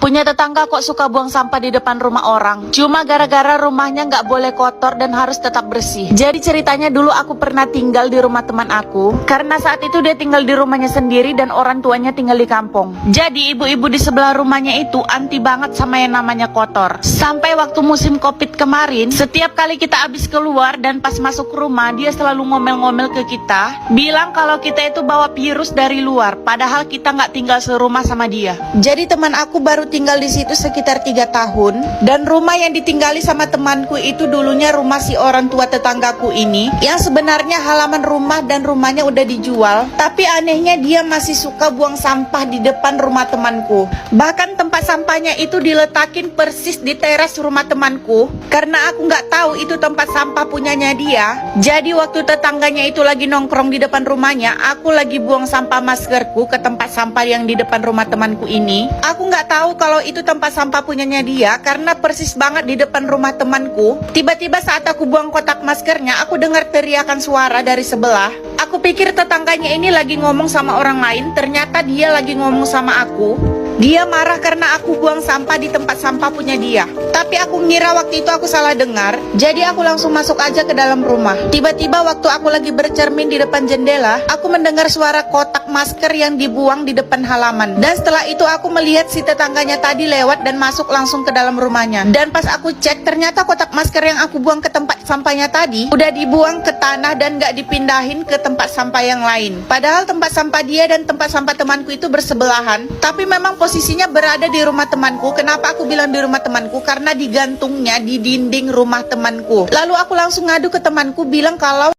Punya tetangga kok suka buang sampah di depan rumah orang. Cuma gara-gara rumahnya nggak boleh kotor dan harus tetap bersih. Jadi ceritanya dulu aku pernah tinggal di rumah teman aku. Karena saat itu dia tinggal di rumahnya sendiri dan orang tuanya tinggal di kampung. Jadi ibu-ibu di sebelah rumahnya itu anti banget sama yang namanya kotor. Sampai waktu musim Covid kemarin, setiap kali kita habis keluar dan pas masuk rumah, dia selalu ngomel-ngomel ke kita, bilang kalau kita itu bawa virus dari luar, padahal kita nggak tinggal serumah sama dia. Jadi teman aku baru tinggal di situ sekitar 3 tahun, dan rumah yang ditinggali sama temanku itu dulunya rumah si orang tua tetanggaku ini, yang sebenarnya halaman rumah dan rumahnya udah dijual, tapi anehnya dia masih suka buang sampah di depan rumah temanku. Bahkan tempat sampahnya itu diletakin persis di teras rumah temanku, karena aku nggak tahu itu tempat sampah punyanya dia. Jadi waktu tetangganya itu lagi nongkrong di depan rumahnya, aku lagi buang sampah maskerku ke tempat sampah yang di depan rumah temanku ini. Aku nggak tahu kalau itu tempat sampah punyanya dia, karena persis banget di depan rumah temanku. Tiba-tiba saat aku buang kotak maskernya, aku dengar teriakan suara dari sebelah. Aku pikir tetangganya ini lagi ngomong sama orang lain, ternyata dia lagi ngomong sama aku. Dia marah karena aku buang sampah di tempat sampah punya dia. Tapi aku ngira waktu itu aku salah dengar, jadi aku langsung masuk aja ke dalam rumah. Tiba-tiba waktu aku lagi bercermin di depan jendela, aku mendengar suara kotak masker yang dibuang di depan halaman. Dan setelah itu aku melihat si tetangganya tadi lewat dan masuk langsung ke dalam rumahnya. Dan pas aku cek, ternyata kotak masker yang aku buang ke tempat sampahnya tadi udah dibuang ke tanah dan gak dipindahin ke tempat sampah yang lain. Padahal tempat sampah dia dan tempat sampah temanku itu bersebelahan, tapi memang posisinya berada di rumah temanku. Kenapa aku bilang di rumah temanku? Karena digantungnya di dinding rumah temanku. Lalu aku langsung ngadu ke temanku, bilang kalau